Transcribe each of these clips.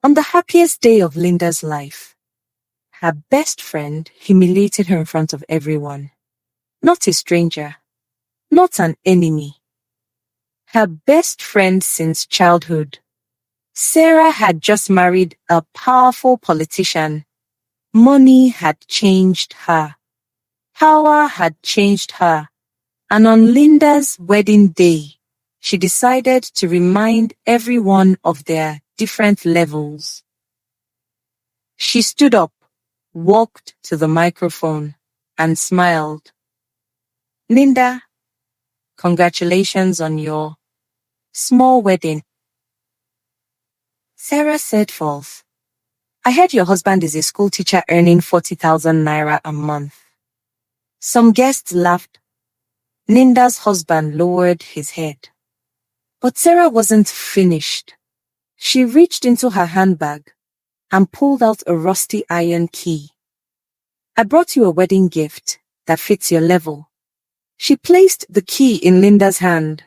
On the happiest day of Linda's life, her best friend humiliated her in front of everyone. Not a stranger, not an enemy. Her best friend since childhood. Sarah had just married a powerful politician. Money had changed her. Power had changed her. And on Linda's wedding day, she decided to remind everyone of their different levels. She stood up, walked to the microphone, and smiled. Linda, congratulations on your small wedding. Sarah said false. I heard your husband is a school teacher earning 40,000 naira a month. Some guests laughed. Linda's husband lowered his head. But Sarah wasn't finished. She reached into her handbag and pulled out a rusty iron key. I brought you a wedding gift that fits your level. She placed the key in Linda's hand.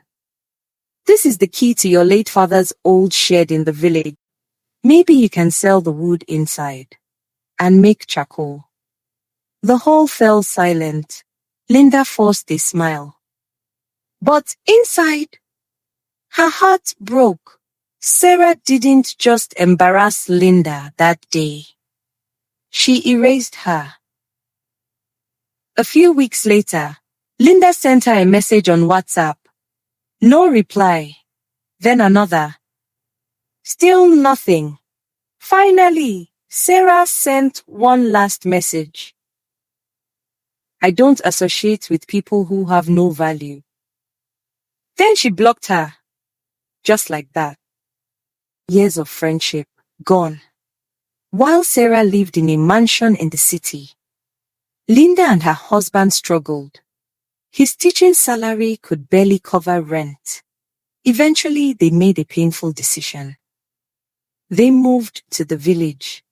This is the key to your late father's old shed in the village. Maybe you can sell the wood inside and make charcoal. The hall fell silent. Linda forced a smile. But inside, her heart broke. Sarah didn't just embarrass Linda that day. She erased her. A few weeks later, Linda sent her a message on WhatsApp. No reply. Then another. Still nothing. Finally, Sarah sent one last message. I don't associate with people who have no value. Then she blocked her. Just like that. Years of friendship gone. While Sarah lived in a mansion in the city, Linda and her husband struggled. His teaching salary could barely cover rent. Eventually, they made a painful decision. They moved to the village.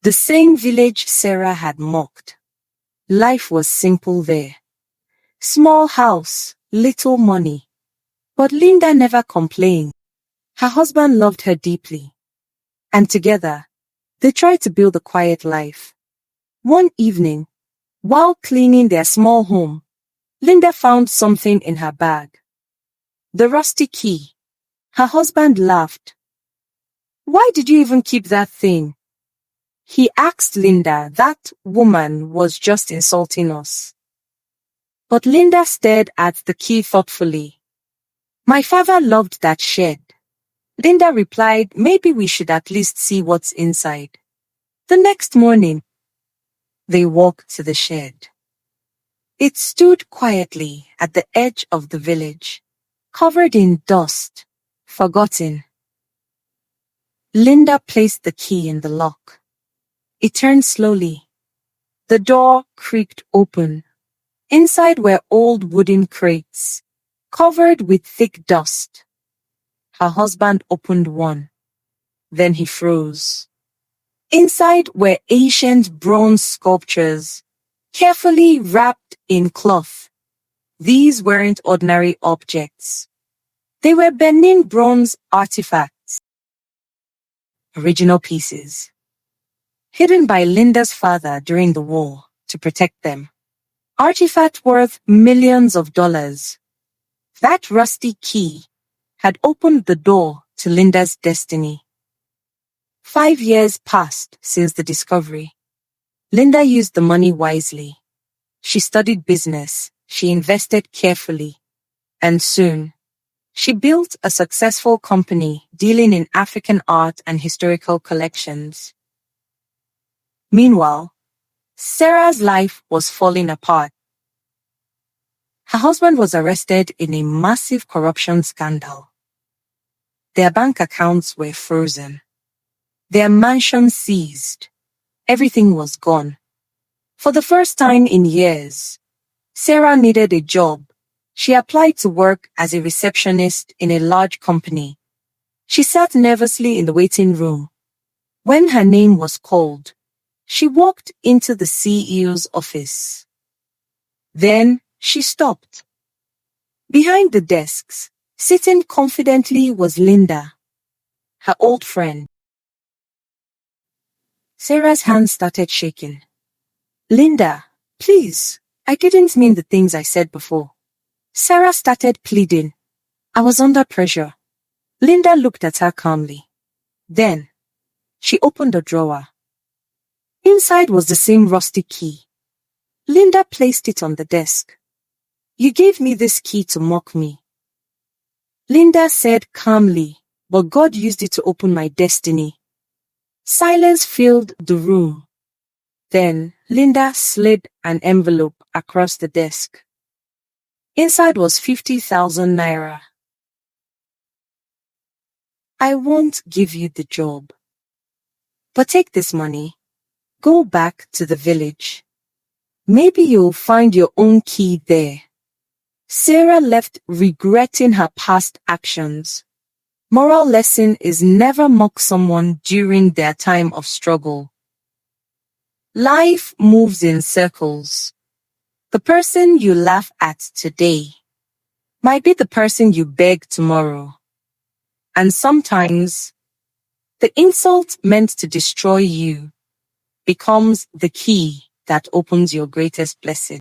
The same village Sarah had mocked. Life was simple there. Small house, little money. But Linda never complained. Her husband loved her deeply. And together, they tried to build a quiet life. One evening, while cleaning their small home, Linda found something in her bag. The rusty key. Her husband laughed. Why did you even keep that thing? He asked Linda. That woman was just insulting us. But Linda stared at the key thoughtfully. My father loved that shed. Linda replied, maybe we should at least see what's inside. The next morning, they walked to the shed. It stood quietly at the edge of the village, covered in dust, forgotten. Linda placed the key in the lock. It turned slowly. The door creaked open. Inside were old wooden crates, covered with thick dust. Her husband opened one. Then he froze. Inside were ancient bronze sculptures, carefully wrapped in cloth. These weren't ordinary objects. They were Benin bronze artifacts, original pieces, hidden by Linda's father during the war to protect them. Artifacts worth millions of dollars. That rusty key had opened the door to Linda's destiny. 5 years passed since the discovery. Linda used the money wisely. She studied business. She invested carefully. And soon, she built a successful company dealing in African art and historical collections. Meanwhile, Sarah's life was falling apart. Her husband was arrested in a massive corruption scandal. Their bank accounts were frozen. Their mansion seized. Everything was gone. For the first time in years, Sarah needed a job. She applied to work as a receptionist in a large company. She sat nervously in the waiting room. When her name was called, she walked into the CEO's office. Then she stopped. Behind the desks, sitting confidently was Linda, her old friend. Sarah's hand started shaking. Linda, please, I didn't mean the things I said before. Sarah started pleading. I was under pressure. Linda looked at her calmly. Then, she opened a drawer. Inside was the same rusty key. Linda placed it on the desk. You gave me this key to mock me. Linda said calmly, but God used it to open my destiny. Silence filled the room. Then, Linda slid an envelope across the desk. Inside was 50,000 naira. I won't give you the job. But take this money. Go back to the village. Maybe you'll find your own key there. Sarah left regretting her past actions. Moral lesson is never mock someone during their time of struggle. Life moves in circles. The person you laugh at today might be the person you beg tomorrow. And sometimes, the insult meant to destroy you becomes the key that opens your greatest blessing.